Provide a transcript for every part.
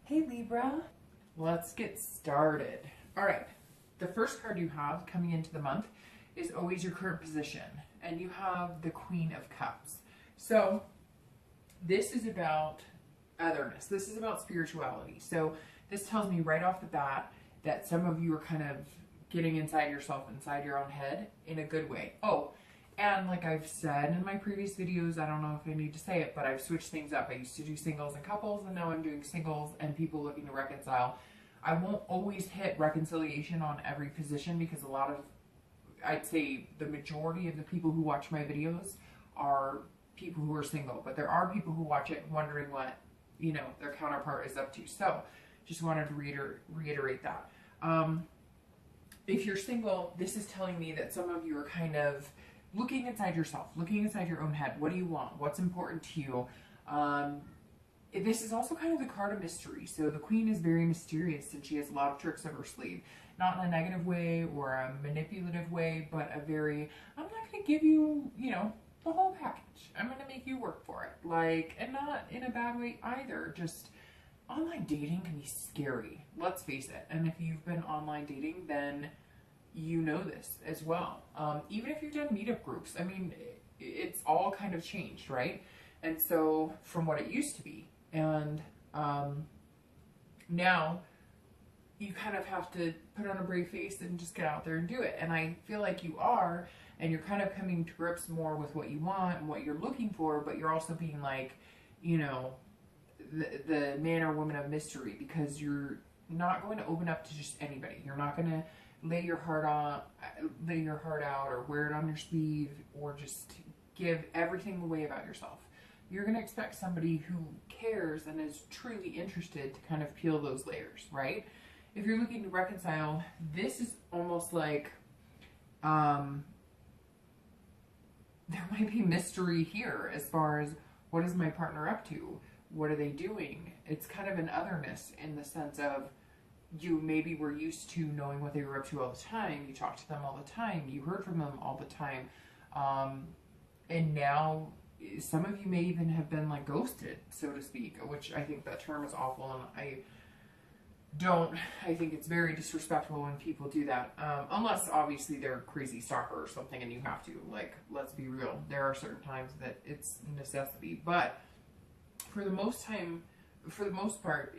Hey Libra, let's get started. All right, the first card you have coming into the month is always your current position, and you have the Queen of Cups. So this is about otherness. This is about spirituality. So this tells me right off the bat that some of you are kind of getting inside yourself, inside your own head in a good way. Oh, and like I've said in my previous videos, I don't know if I need to say it, but I've switched things up. I used to do singles and couples, and now I'm doing singles and people looking to reconcile. I won't always hit reconciliation on every position because a lot of, I'd say the majority of the people who watch my videos are people who are single, but there are people who watch it wondering what, their counterpart is up to. So just wanted to reiterate that. If you're single, this is telling me that some of you are kind of looking inside yourself, looking inside your own head. What do you want? What's important to you? This is also kind of the card of mystery. So the Queen is very mysterious and she has a lot of tricks up her sleeve. Not in a negative way or a manipulative way, but a very, I'm not going to give you, the whole package. I'm going to make you work for it. And not in a bad way either. Just online dating can be scary. Let's face it. And if you've been online dating, then you know this as well. Even if you've done meetup groups, it's all kind of changed, right? And so from what it used to be, and now you kind of have to put on a brave face and just get out there and do it. And I feel like you are, and you're kind of coming to grips more with what you want and what you're looking for, but you're also being like, the man or woman of mystery, because you're not going to open up to just anybody. You're not going to lay your heart out or wear it on your sleeve or just give everything away about yourself. You're going to expect somebody who cares and is truly interested to kind of peel those layers, right? If you're looking to reconcile, this is almost like there might be mystery here as far as what is my partner up to? What are they doing? It's kind of an otherness in the sense of you maybe were used to knowing what they were up to all the time. You talked to them all the time. You heard from them all the time. And now some of you may even have been like ghosted, so to speak, which I think that term is awful. And I think it's very disrespectful when people do that. Unless obviously they're a crazy stalker or something and you have to, let's be real. There are certain times that it's a necessity, but for the most part,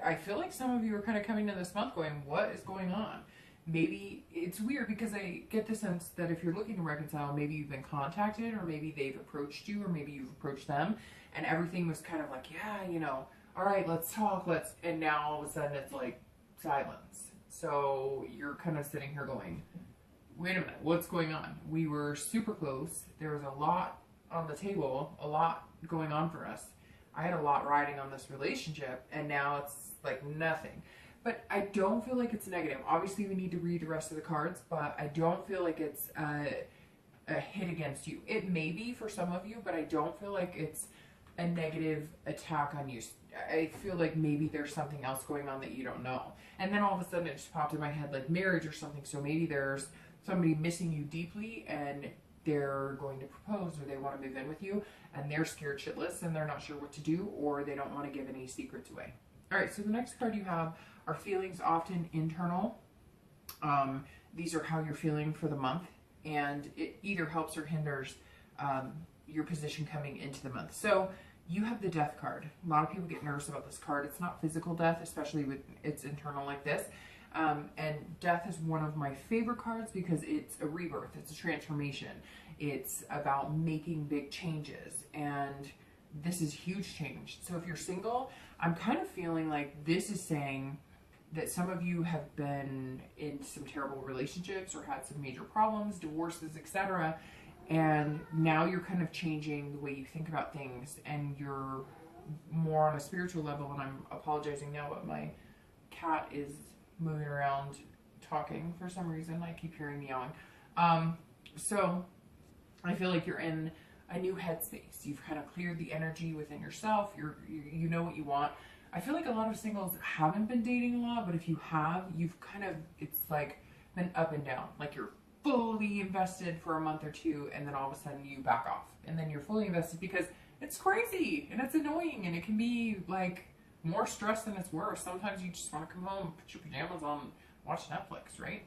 I feel like some of you are kind of coming in this month going, what is going on? Maybe it's weird because I get the sense that if you're looking to reconcile, maybe you've been contacted or maybe they've approached you or maybe you've approached them and everything was kind of like, yeah, all right, let's talk, and now all of a sudden it's like silence. So you're kind of sitting here going, wait a minute, what's going on? We were super close. There was a lot on the table, a lot going on for us. I had a lot riding on this relationship and now it's like nothing. But I don't feel like it's negative. Obviously we need to read the rest of the cards, but I don't feel like it's a hit against you. It may be for some of you, but I don't feel like it's a negative attack on you. I feel like maybe there's something else going on that you don't know. And then all of a sudden it just popped in my head like marriage or something. So maybe there's somebody missing you deeply and they're going to propose or they want to move in with you and they're scared shitless and they're not sure what to do or they don't want to give any secrets away. All right, so the next card you have are feelings often internal. These are how you're feeling for the month and it either helps or hinders your position coming into the month. So you have the death card. A lot of people get nervous about this card. It's not physical death, especially with it's internal like this. And death is one of my favorite cards because it's a rebirth. It's a transformation. It's about making big changes. And this is huge change. So if you're single, I'm kind of feeling like this is saying that some of you have been in some terrible relationships or had some major problems, divorces, etc. And now you're kind of changing the way you think about things and you're more on a spiritual level. And I'm apologizing now, but my cat is moving around talking for some reason. I keep hearing meowing. So I feel like you're in a new headspace. You've kind of cleared the energy within yourself. You know what you want. I feel like a lot of singles haven't been dating a lot, but if you have, you've kind of, it's like been up and down. Like you're fully invested for a month or two and then all of a sudden you back off. And then you're fully invested because it's crazy and it's annoying and it can be like more stress than it's worth. Sometimes you just want to come home, put your pajamas on, watch Netflix, right?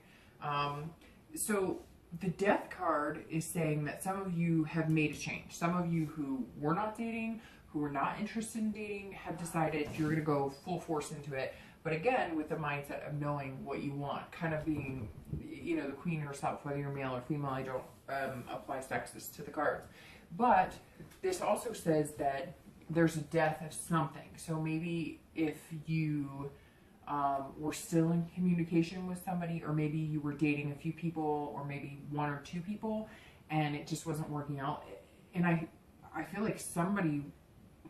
So the death card is saying that some of you have made a change. Some of you who were not dating, who were not interested in dating, have decided you're going to go full force into it. But again, with the mindset of knowing what you want, kind of being, you know, the queen herself, whether you're male or female, I don't apply sexist to the cards. But this also says that there's a death of something. So maybe if you were still in communication with somebody, or maybe you were dating a few people, or maybe one or two people, and it just wasn't working out. And I feel like somebody,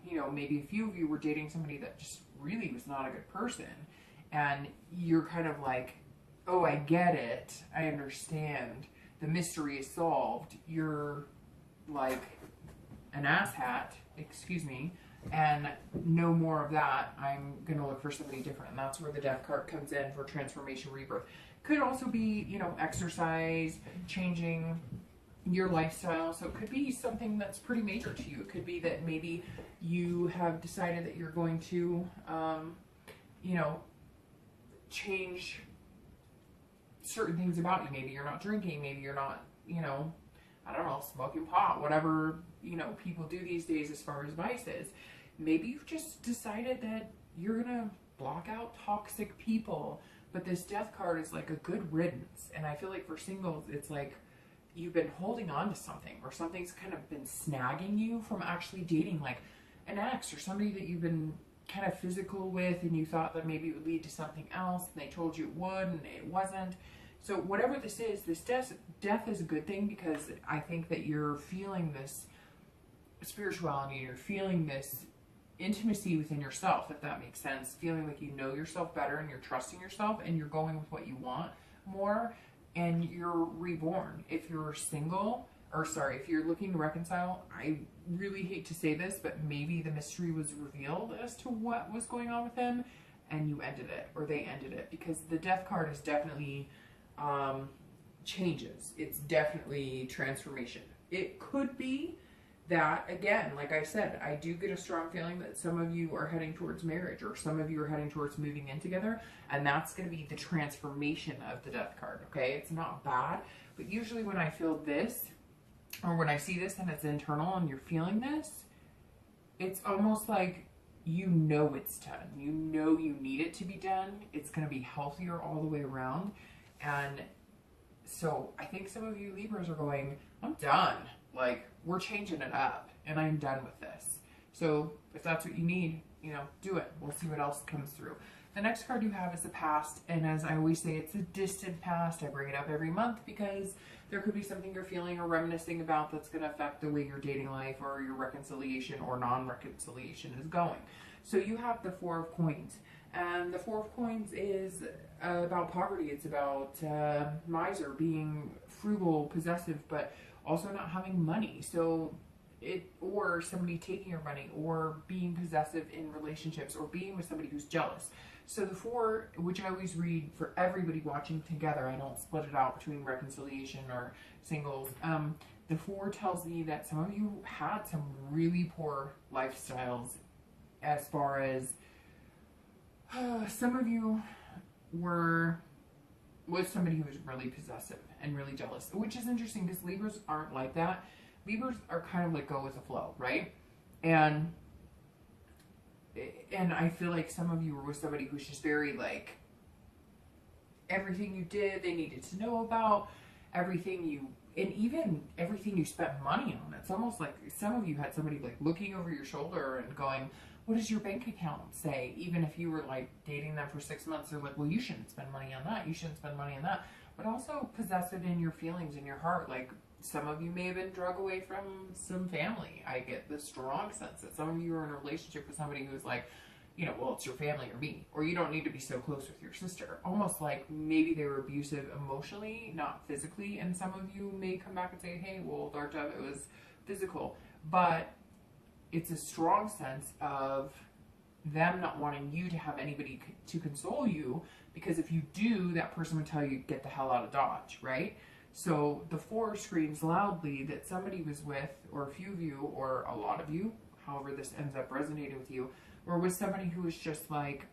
you know, maybe a few of you were dating somebody that just really was not a good person, and you're kind of like, oh, I get it, I understand, the mystery is solved, you're like an asshat, excuse me, and no more of that, I'm gonna look for somebody different. And that's where the death card comes in for transformation, rebirth. Could also be, you know, exercise, changing your lifestyle. So it could be something that's pretty major to you. It could be that maybe you have decided that you're going to, you know, change certain things about you. Maybe you're not drinking. Maybe you're not, you know, I don't know, smoking pot, whatever, you know, people do these days as far as vices. Maybe you've just decided that you're going to block out toxic people. But this death card is like a good riddance. And I feel like for singles, it's like you've been holding on to something, or something's kind of been snagging you from actually dating, like an ex or somebody that you've been kind of physical with, and you thought that maybe it would lead to something else, and they told you it would, and it wasn't. So whatever this is, this death is a good thing, because I think that you're feeling this spirituality, you're feeling this intimacy within yourself, if that makes sense, feeling like you know yourself better, and you're trusting yourself, and you're going with what you want more, and you're reborn. If you're single, or sorry, if you're looking to reconcile, I really hate to say this, but maybe the mystery was revealed as to what was going on with him, and you ended it, or they ended it, because the death card is definitely changes. It's definitely transformation. It could be that, again, like I said, I do get a strong feeling that some of you are heading towards marriage, or some of you are heading towards moving in together, and that's going to be the transformation of the death card, okay? It's not bad, but usually when I feel this, or when I see this and it's internal and you're feeling this, it's almost like you know it's done. You know you need it to be done. It's going to be healthier all the way around. And so I think some of you Libras are going, I'm done. Like, we're changing it up, and I'm done with this. So if that's what you need, you know, do it. We'll see what else comes through. The next card you have is the past, and as I always say, it's a distant past. I bring it up every month because there could be something you're feeling or reminiscing about that's going to affect the way your dating life or your reconciliation or non-reconciliation is going. So you have the Four of Coins, and the Four of Coins is about poverty. It's about miser, being frugal, possessive, but also not having money. So or somebody taking your money, or being possessive in relationships, or being with somebody who's jealous. So the four, which I always read for everybody watching together, I don't split it out between reconciliation or singles. The four tells me that some of you had some really poor lifestyles, as far as some of you were with somebody who was really possessive and really jealous, which is interesting because Libras aren't like that. Libras are kind of like go with the flow, right? And I feel like some of you were with somebody who's just very like, everything you did, they needed to know about, everything you, and even everything you spent money on. It's almost like some of you had somebody like looking over your shoulder and going, what does your bank account say? Even if you were like dating them for 6 months, they're like, well, you shouldn't spend money on that. You shouldn't spend money on that. But also possessive in your feelings, in your heart. Like, some of you may have been drug away from some family. I get the strong sense that some of you are in a relationship with somebody who's like, you know, well, it's your family or me. Or you don't need to be so close with your sister. Almost like maybe they were abusive emotionally, not physically. And some of you may come back and say, hey, well, Dark Dove, it was physical. But it's a strong sense of them not wanting you to have anybody to console you, because if you do, that person would tell you, get the hell out of Dodge, right? So the four screams loudly that somebody was with, or a few of you, or a lot of you, however this ends up resonating with you, or with somebody who was just like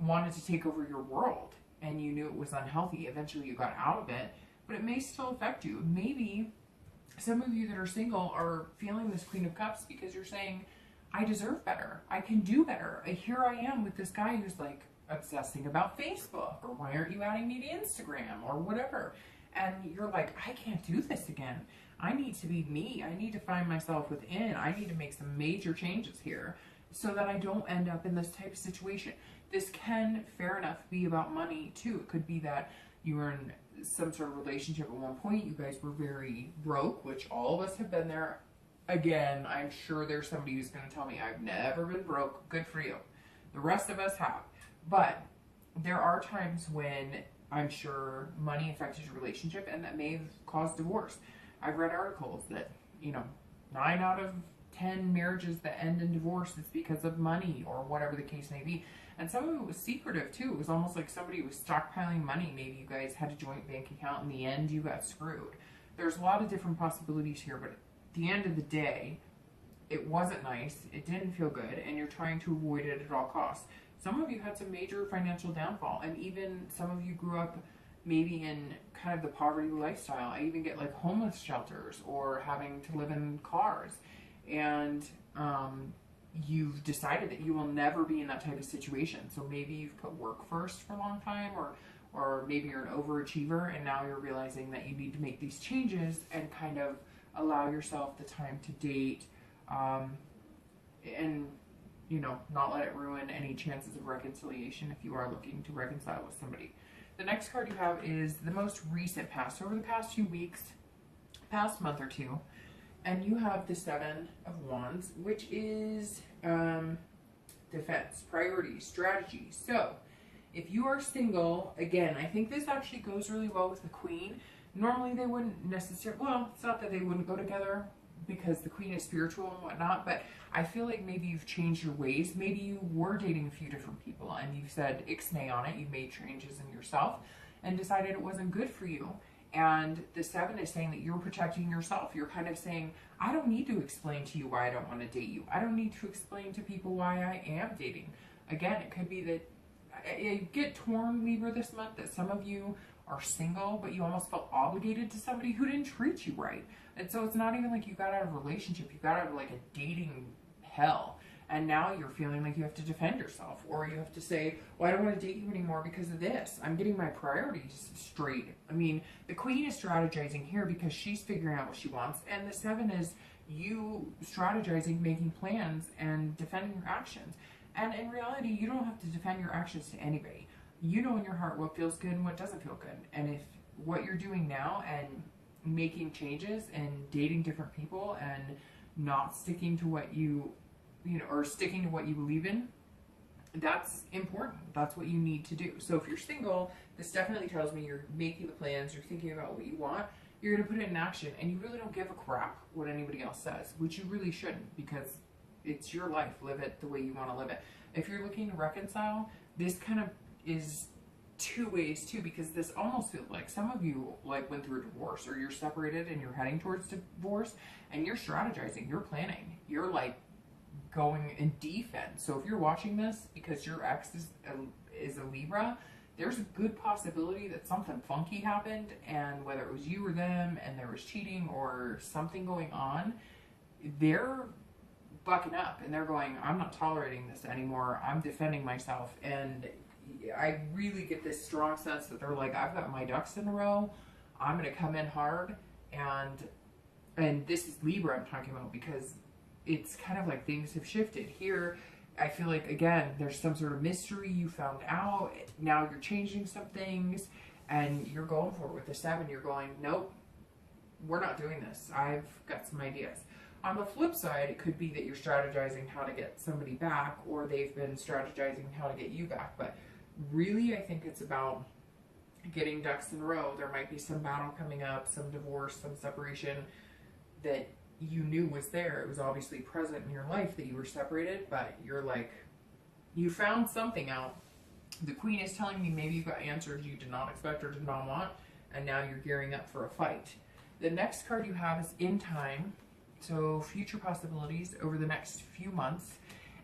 wanted to take over your world and you knew it was unhealthy. Eventually you got out of it, but it may still affect you. Maybe some of you that are single are feeling this Queen of Cups because you're saying, I deserve better. I can do better. Here I am with this guy who's like obsessing about Facebook, or why aren't you adding me to Instagram, or whatever. And you're like, I can't do this again. I need to be me. I need to find myself within. I need to make some major changes here so that I don't end up in this type of situation. This can, fair enough, be about money too. It could be that you were in some sort of relationship at one point. You guys were very broke, which all of us have been there. Again, I'm sure there's somebody who's going to tell me, I've never been broke. Good for you. The rest of us have. But there are times when I'm sure money affected your relationship and that may have caused divorce. I've read articles that, 9 out of 10 marriages that end in divorce is because of money or whatever the case may be. And some of it was secretive too. It was almost like somebody was stockpiling money. Maybe you guys had a joint bank account. In the end, you got screwed. There's a lot of different possibilities here, but at the end of the day, it wasn't nice. It didn't feel good, and you're trying to avoid it at all costs. Some of you had some major financial downfall, and even some of you grew up maybe in kind of the poverty lifestyle. I even get like homeless shelters or having to live in cars. And you've decided that you will never be in that type of situation. So maybe you've put work first for a long time, or maybe you're an overachiever and now you're realizing that you need to make these changes and kind of allow yourself the time to date, and not let it ruin any chances of reconciliation if you are looking to reconcile with somebody. The next card you have is the most recent past, over the past few weeks, past month or two. And you have the 7 of Wands, which is defense, priorities, strategy. So if you are single, again, I think this actually goes really well with the Queen. Normally they wouldn't necessarily, well, it's not that they wouldn't go together because the Queen is spiritual and whatnot, but I feel like maybe you've changed your ways. Maybe you were dating a few different people and you've said ixnay on it. You've made changes in yourself and decided it wasn't good for you. And the 7 is saying that you're protecting yourself. You're kind of saying, I don't need to explain to you why I don't want to date you. I don't need to explain to people why I am dating. Again, it could be that I get torn, Libra, this month, that some of you are single, but you almost felt obligated to somebody who didn't treat you right. And so it's not even like you got out of a relationship. You got out of like a dating hell. And now you're feeling like you have to defend yourself, or you have to say, well, I don't want to date you anymore because of this. I'm getting my priorities straight. I mean, the Queen is strategizing here because she's figuring out what she wants. And the 7 is you strategizing, making plans, and defending your actions. And in reality, you don't have to defend your actions to anybody. You know in your heart what feels good and what doesn't feel good. And if what you're doing now and making changes and dating different people and not sticking to what or sticking to what you believe in, that's important. That's what you need to do. So if you're single, this definitely tells me you're making the plans, you're thinking about what you want, you're going to put it in action, and you really don't give a crap what anybody else says, which you really shouldn't, because it's your life. Live it the way you want to live it. If you're looking to reconcile, this kind of is two ways too, because this almost feels like some of you like went through a divorce, or you're separated and you're heading towards divorce, and you're strategizing, you're planning, you're like going in defense. So if you're watching this because your ex is a Libra, there's a good possibility that something funky happened, and whether it was you or them and there was cheating or something going on, they're bucking up and they're going, I'm not tolerating this anymore. I'm defending myself. And I really get this strong sense that they're like, I've got my ducks in a row. I'm going to come in hard. And this is Libra I'm talking about, because it's kind of like things have shifted here. I feel like, again, there's some sort of mystery you found out. Now you're changing some things and you're going for it with the 7. You're going, nope, we're not doing this. I've got some ideas. On the flip side, it could be that you're strategizing how to get somebody back, or they've been strategizing how to get you back. But really, I think it's about getting ducks in a row. There might be some battle coming up, some divorce, some separation that you knew was there. It was obviously present in your life that you were separated, but you're like, you found something out. The Queen is telling me maybe you got answers you did not expect or did not want, and now you're gearing up for a fight. The next card you have is in time, so future possibilities over the next few months.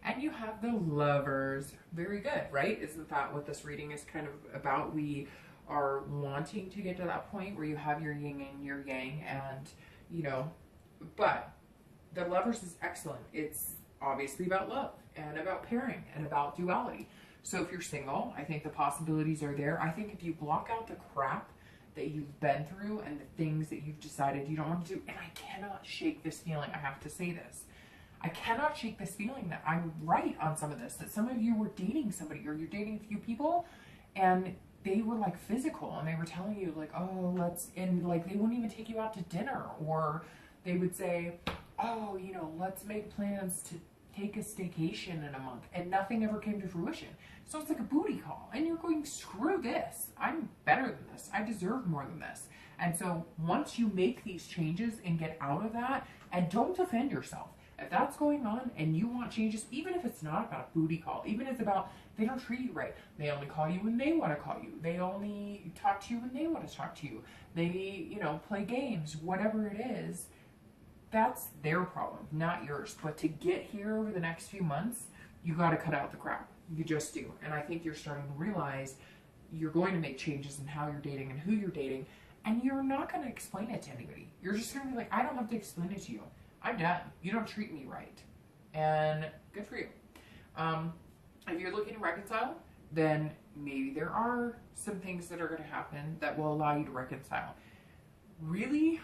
And you have the Lovers. Very good, right? Isn't that what this reading is kind of about? We are wanting to get to that point where you have your yin and your yang, and, you know, but the Lovers is excellent. It's obviously about love and about pairing and about duality. So if you're single, I think the possibilities are there. I think if you block out the crap that you've been through and the things that you've decided you don't want to do, and I cannot shake this feeling, I have to say this. I cannot shake this feeling that I'm right on some of this, that some of you were dating somebody, or you're dating a few people, and they were like physical, and they were telling you like, oh, and like they wouldn't even take you out to dinner, or they would say, oh, you know, let's make plans to take a staycation in a month, and nothing ever came to fruition. So it's like a booty call, and you're going, screw this. I'm better than this. I deserve more than this. And so once you make these changes and get out of that, and don't defend yourself. If that's going on and you want changes, even if it's not about a booty call, even if it's about they don't treat you right, they only call you when they want to call you, they only talk to you when they want to talk to you, they, you know, play games, whatever it is, that's their problem, not yours. But to get here over the next few months, you got to cut out the crap. You just do. And I think you're starting to realize you're going to make changes in how you're dating and who you're dating, and you're not going to explain it to anybody. You're just going to be like, I don't have to explain it to you. I'm done. You don't treat me right. And good for you. If you're looking to reconcile, then maybe there are some things that are going to happen that will allow you to reconcile. Really,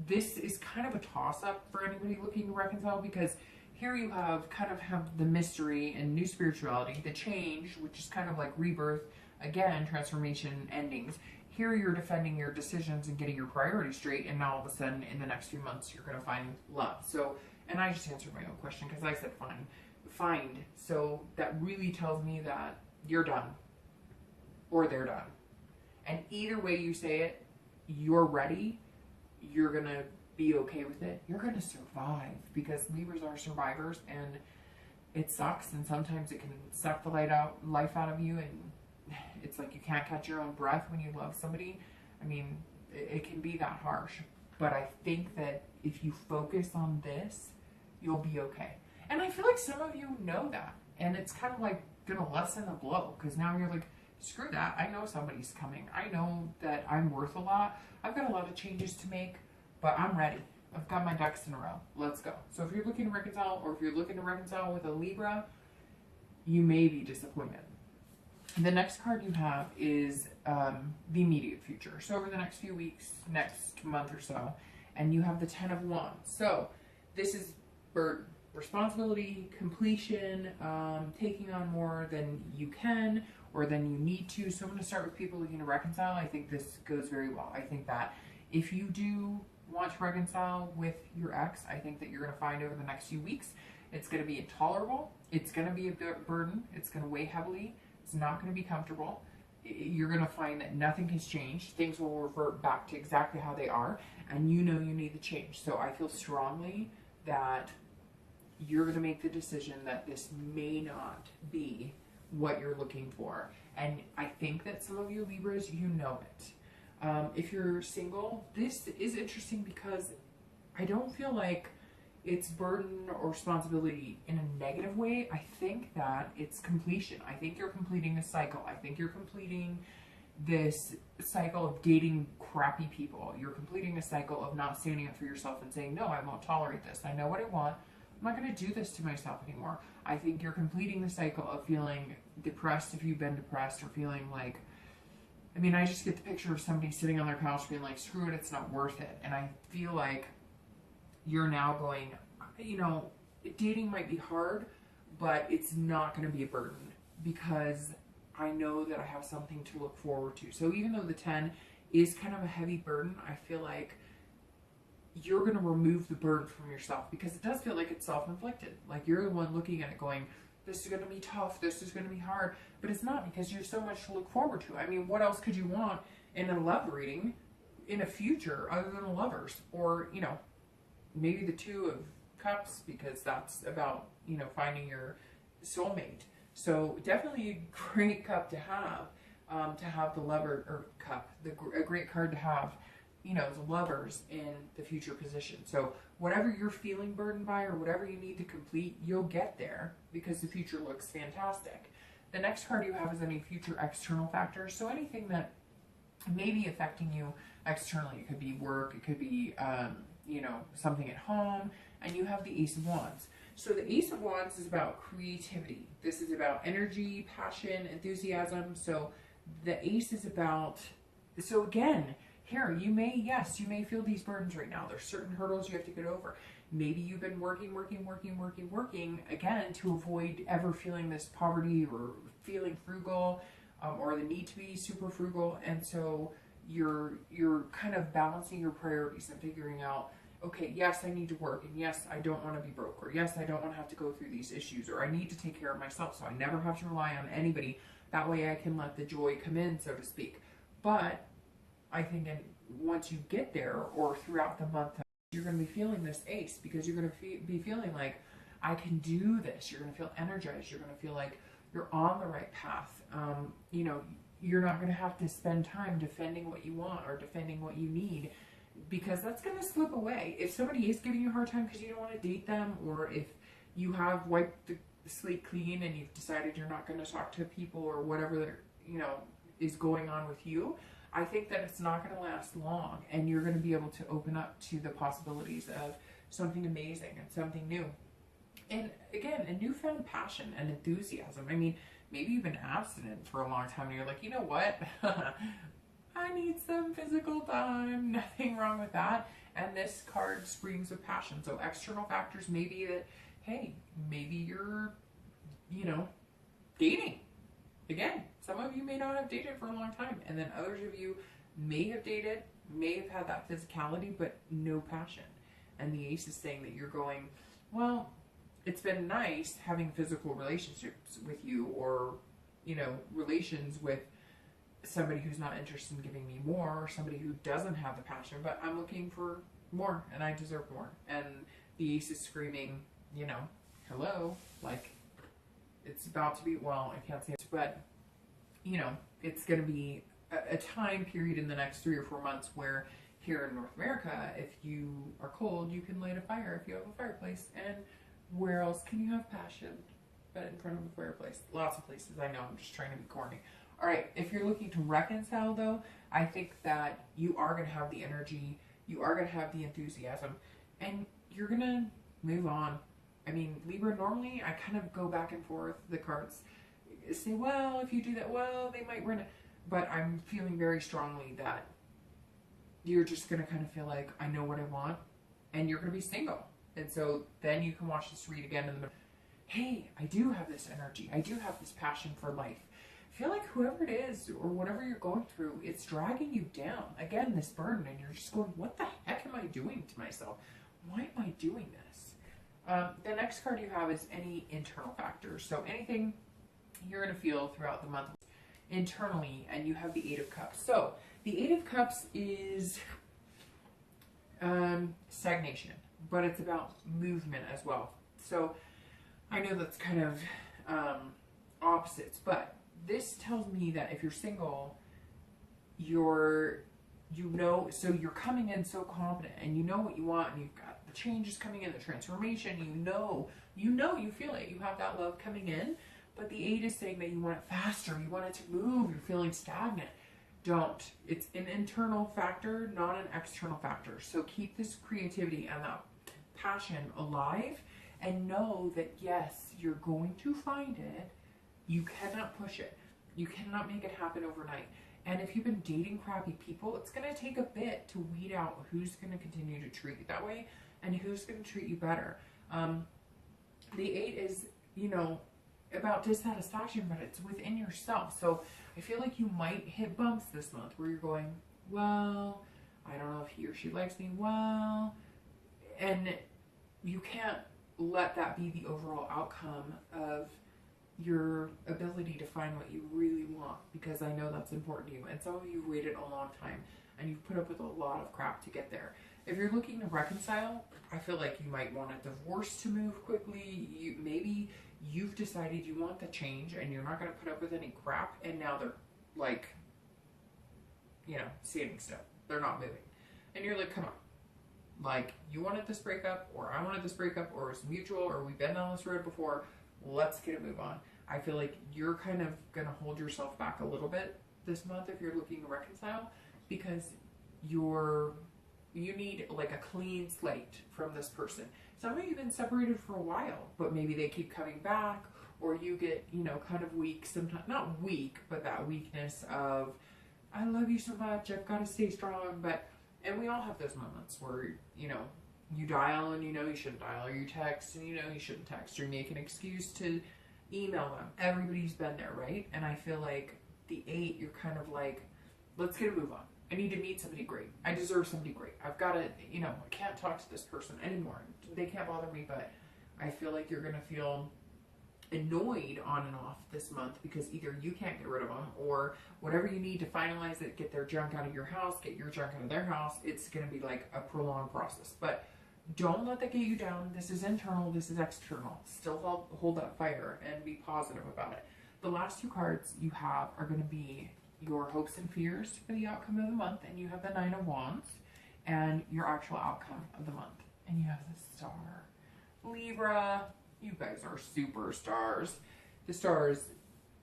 this is kind of a toss-up for anybody looking to reconcile, because here you have the mystery and new spirituality, the change, which is kind of like rebirth, again, transformation, endings. Here you're defending your decisions and getting your priorities straight, and now all of a sudden in the next few months you're going to find love. So, and I just answered my own question because I said find. So that really tells me that you're done, or they're done. And either way you say it, you're ready. You're going to be okay with it. You're going to survive, because Libras are survivors, and it sucks, and sometimes it can suck the life out of you, and it's like you can't catch your own breath when you love somebody. I mean, it can be that harsh. But I think that if you focus on this, you'll be okay. And I feel like some of you know that. And it's kind of like going to lessen the blow, because now you're like, screw that. I know somebody's coming. I know that I'm worth a lot. I've got a lot of changes to make, but I'm ready. I've got my ducks in a row. Let's go. So if you're looking to reconcile, or if you're looking to reconcile with a Libra, you may be disappointed. The next card you have is the immediate future. So over the next few weeks, next month or so, and you have the 10 of Wands. So this is burden, responsibility, completion, taking on more than you can or than you need to. So I'm going to start with people looking to reconcile. I think this goes very well. I think that if you do want to reconcile with your ex, I think that you're going to find over the next few weeks, it's going to be intolerable. It's going to be a burden. It's going to weigh heavily. It's not going to be comfortable. You're going to find that nothing has changed. Things will revert back to exactly how they are, and you know you need the change. So I feel strongly that you're going to make the decision that this may not be what you're looking for. And I think that some of you Libras, you know it. If you're single, this is interesting because I don't feel like it's burden or responsibility in a negative way. I think that it's completion. I think you're completing a cycle. I think you're completing this cycle of dating crappy people. You're completing a cycle of not standing up for yourself and saying, no, I won't tolerate this. I know what I want. I'm not going to do this to myself anymore. I think you're completing the cycle of feeling depressed if you've been depressed, or feeling like, I mean, I just get the picture of somebody sitting on their couch being like, screw it, it's not worth it. And I feel like you're now going, you know, dating might be hard, but it's not going to be a burden, because I know that I have something to look forward to. So even though the 10 is kind of a heavy burden, I feel like you're going to remove the burden from yourself, because it does feel like it's self-inflicted. Like you're the one looking at it going, this is going to be tough, this is going to be hard, but it's not, because you're so much to look forward to. I mean, what else could you want in a love reading in a future other than a Lovers? Or, you know, maybe the 2 of Cups, because that's about, you know, finding your soulmate. So definitely a great cup to have the Lover, or cup, a great card to have you know, the Lovers in the future position. So whatever you're feeling burdened by or whatever you need to complete, you'll get there because the future looks fantastic. The next card you have is any future external factors. So anything that may be affecting you externally. It could be work, it could be, you know, something at home, and you have the Ace of Wands. So the Ace of Wands is about creativity. This is about energy, passion, enthusiasm. So the Ace is about, so again, here, you may feel these burdens right now. There's certain hurdles you have to get over. Maybe you've been working, again, to avoid ever feeling this poverty or feeling frugal, or the need to be super frugal. And so you're kind of balancing your priorities and figuring out, okay, yes, I need to work, and yes, I don't want to be broke, or yes, I don't want to have to go through these issues, or I need to take care of myself, so I never have to rely on anybody. That way I can let the joy come in, so to speak. But I think once you get there, or throughout the month, you're going to be feeling this Ace, because you're going to be feeling like, I can do this. You're going to feel energized. You're going to feel like you're on the right path. You know, you're not going to have to spend time defending what you want or defending what you need, because that's going to slip away. If somebody is giving you a hard time because you don't want to date them, or if you have wiped the slate clean and you've decided you're not going to talk to people or whatever, you know, is going on with you, I think that it's not going to last long, and you're going to be able to open up to the possibilities of something amazing and something new. And again, a newfound passion and enthusiasm. I mean, maybe you've been abstinent for a long time and you're like, you know what? I need some physical time. Nothing wrong with that. And this card springs with passion. So external factors may be that, hey, maybe you're, you know, dating. Again, some of you may not have dated for a long time. And then others of you may have dated, may have had that physicality, but no passion. And the Ace is saying that you're going, well, it's been nice having physical relationships with you, or, you know, relations with somebody who's not interested in giving me more, or somebody who doesn't have the passion, but I'm looking for more and I deserve more. And the Ace is screaming, you know, hello, like it's about to be, well, I can't say it, but you know, it's going to be a time period in the next 3 or 4 months where here in North America, if you are cold, you can light a fire if you have a fireplace. And where else can you have passion but in front of a fireplace? Lots of places. I know, I'm just trying to be corny. All right, if you're looking to reconcile, though, I think that you are going to have the energy, you are going to have the enthusiasm, and you're going to move on. I mean, Libra, normally I kind of go back and forth. The cards say, well, if you do that, well, they might run it. But I'm feeling very strongly that you're just going to kind of feel like, I know what I want, and you're going to be single. And so then you can watch this read again in the middle. Hey, I do have this energy. I do have this passion for life. I feel like whoever it is or whatever you're going through, it's dragging you down. Again, this burden, and you're just going, what the heck am I doing to myself? Why am I doing this? The next card you have is any internal factors. So anything you're going to feel throughout the month internally, and you have the 8 of Cups. So the 8 of Cups is stagnation, but it's about movement as well. So I know that's kind of opposites, but this tells me that if you're single, you're coming in so confident, and you know what you want, and you've got the changes coming in, the transformation, you feel it, you have that love coming in. But the 8 is saying that you want it faster, you want it to move, you're feeling stagnant. Don't. It's an internal factor, not an external factor. So keep this creativity and that passion alive, and know that yes, you're going to find it. You cannot push it. You cannot make it happen overnight. And if you've been dating crappy people, it's going to take a bit to weed out who's going to continue to treat you that way and who's going to treat you better. The 8 is, you know, about dissatisfaction, but it's within yourself. So I feel like you might hit bumps this month where you're going, well, I don't know if he or she likes me well, and you can't let that be the overall outcome of your ability to find what you really want, because I know that's important to you. And some of you waited a long time and you've put up with a lot of crap to get there. If you're looking to reconcile, I feel like you might want a divorce to move quickly. Maybe you've decided you want the change and you're not going to put up with any crap, and now they're like, you know, standing still. They're not moving. And you're like, come on. Like, you wanted this breakup, or I wanted this breakup, or it's mutual, or we've been down this road before. Let's get a move on. I feel like you're kind of going to hold yourself back a little bit this month if you're looking to reconcile, because you need like a clean slate from this person. Some of you have been separated for a while, but maybe they keep coming back, or you get, you know, kind of weak sometimes. Not weak, but that weakness of, I love you so much, I've got to stay strong. And we all have those moments where, you know, you dial and you know you shouldn't dial, or you text and you know you shouldn't text, or you make an excuse to email them. Everybody's been there, right? And I feel like the 8, you're kind of like, let's get a move on. I need to meet somebody great. I deserve somebody great. I've got to, you know, I can't talk to this person anymore. They can't bother me, but I feel like you're going to feel annoyed on and off this month because either you can't get rid of them, or whatever you need to finalize it, get their junk out of your house, get your junk out of their house. It's going to be like a prolonged process. But don't let that get you down. This is internal. This is external. Still hold that fire and be positive about it. The last 2 cards you have are going to be your hopes and fears for the outcome of the month, and you have the 9 of Wands, and your actual outcome of the month, and you have the Star. Libra, you guys are superstars. The stars,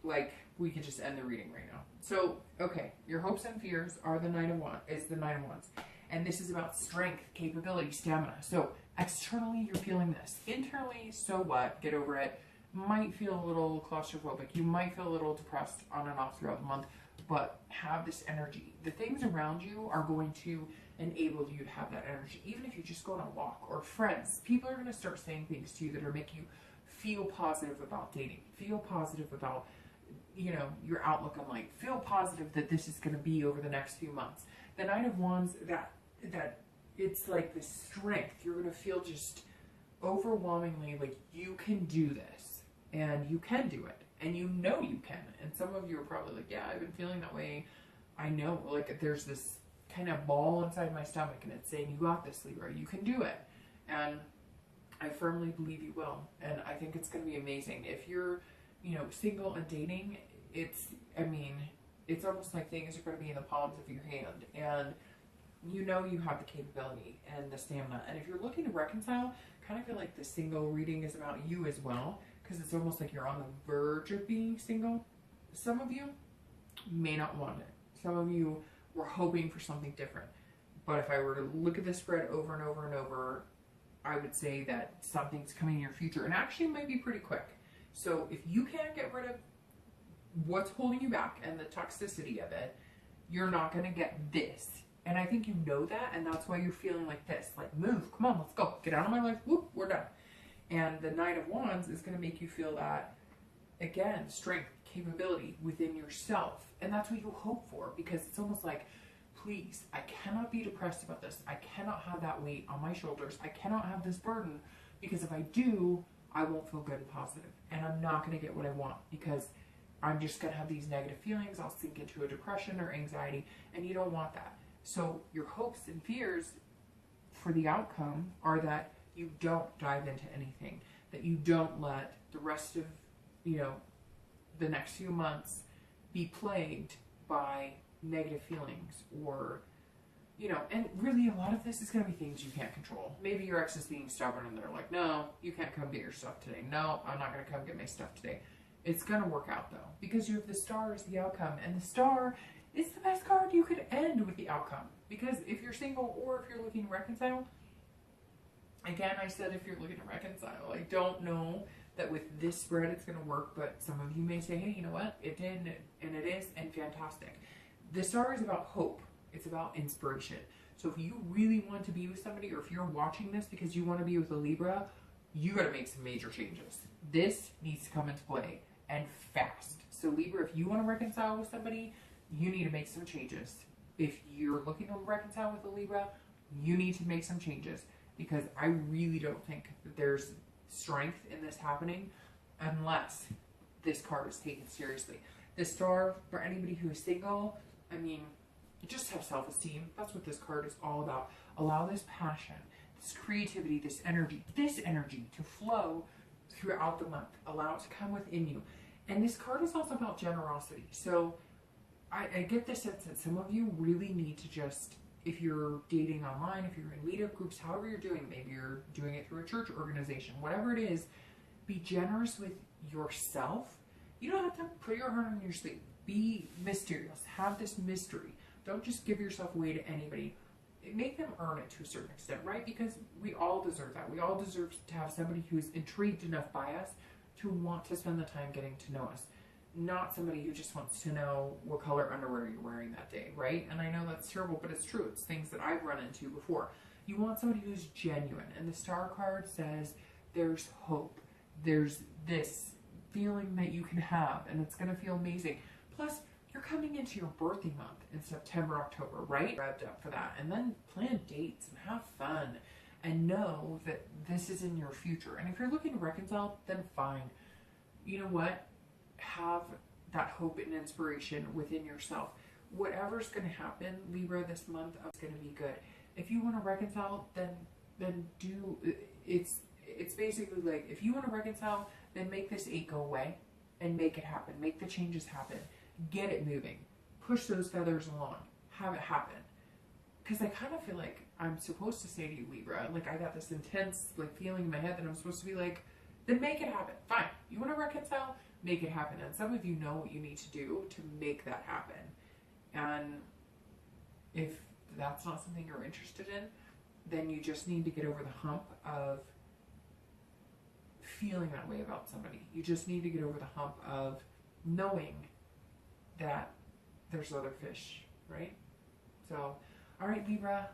like, we could just end the reading right now. So, okay, your hopes and fears are the 9 of Wands. And this is about strength, capability, stamina. So externally, you're feeling this. Internally, so what? Get over it. Might feel a little claustrophobic. You might feel a little depressed on and off throughout the month, but have this energy. The things around you are going to enable you to have that energy. Even if you just go on a walk, or friends, people are going to start saying things to you that are making you feel positive about dating, feel positive about, you know, your outlook on life, feel positive that this is going to be over the next few months. The 9 of Wands, that it's like the strength. You're going to feel just overwhelmingly like you can do this, and you can do it, and you know you can. And some of you are probably like, yeah, I've been feeling that way. I know, like, there's this kind of ball inside my stomach, and it's saying, you got this, Libra, you can do it. And I firmly believe you will. And I think it's going to be amazing. If you're, you know, single and dating, it's almost like things are going to be in the palms of your hand, and you know you have the capability and the stamina. And if you're looking to reconcile, kind of feel like the single reading is about you as well, because it's almost like you're on the verge of being single. Some of you may not want it. Some of you were hoping for something different. But if I were to look at this spread over and over and over, I would say that something's coming in your future, and actually it might be pretty quick. So if you can't get rid of what's holding you back and the toxicity of it, you're not going to get this. And I think you know that, and that's why you're feeling like this. Like, move, come on, let's go. Get out of my life, whoop, we're done. And the 9 of Wands is going to make you feel that, again, strength, capability within yourself. And that's what you hope for, because it's almost like, please, I cannot be depressed about this. I cannot have that weight on my shoulders. I cannot have this burden, because if I do, I won't feel good and positive. And I'm not going to get what I want, because I'm just going to have these negative feelings. I'll sink into a depression or anxiety, and you don't want that. So your hopes and fears for the outcome are that you don't dive into anything, that you don't let the rest of, you know, the next few months be plagued by negative feelings, or, you know, and really a lot of this is going to be things you can't control. Maybe your ex is being stubborn and they're like, no, you can't come get your stuff today. No, I'm not going to come get my stuff today. It's going to work out though, because you have the Star as the outcome, and the Star is the best card you could end with the outcome. Because if you're single, or if you're looking to reconcile, again, I said if you're looking to reconcile, I don't know that with this spread it's going to work, but some of you may say, hey, you know what, it did, and it is, and fantastic. The Star is about hope. It's about inspiration. So if you really want to be with somebody, or if you're watching this because you want to be with a Libra, you got to make some major changes. This needs to come into play, and fast. So Libra, if you want to reconcile with somebody, you need to make some changes. If you're looking to reconcile with a Libra, you need to make some changes, because I really don't think that there's strength in this happening unless this card is taken seriously. The Star, for anybody who is single, I mean, just have self-esteem. That's what this card is all about. Allow this passion, this creativity, this energy to flow throughout the month. Allow it to come within you. And this card is also about generosity. So I get the sense that some of you really need to just if you're dating online, if you're in meetup groups, however you're doing, maybe you're doing it through a church organization, whatever it is, be generous with yourself. You don't have to put your heart on your sleeve. Be mysterious. Have this mystery. Don't just give yourself away to anybody. Make them earn it to a certain extent, right? Because we all deserve that. We all deserve to have somebody who's intrigued enough by us to want to spend the time getting to know us. Not somebody who just wants to know what color underwear you're wearing that day, right? And I know that's terrible, but it's true. It's things that I've run into before. You want somebody who's genuine. And the star card says there's hope. There's this feeling that you can have, and it's going to feel amazing. Plus, you're coming into your birthday month in September, October, right? Revved up for that. And then plan dates and have fun and know that this is in your future. And if you're looking to reconcile, then fine. You know what? Have that hope and inspiration within yourself. Whatever's going to happen, Libra, this month is going to be good. If you want to reconcile, then do. It's basically like, if you want to reconcile, then make this 8 go away and make it happen. Make the changes happen. Get it moving. Push those feathers along. Have it happen. Because I kind of feel like I'm supposed to say to you, Libra, like I got this intense like feeling in my head that I'm supposed to be like, then make it happen. Fine. You want to reconcile? Make it happen. And some of you know what you need to do to make that happen. And if that's not something you're interested in, then you just need to get over the hump of feeling that way about somebody. You just need to get over the hump of knowing that there's other fish, right? So, all right, Libra,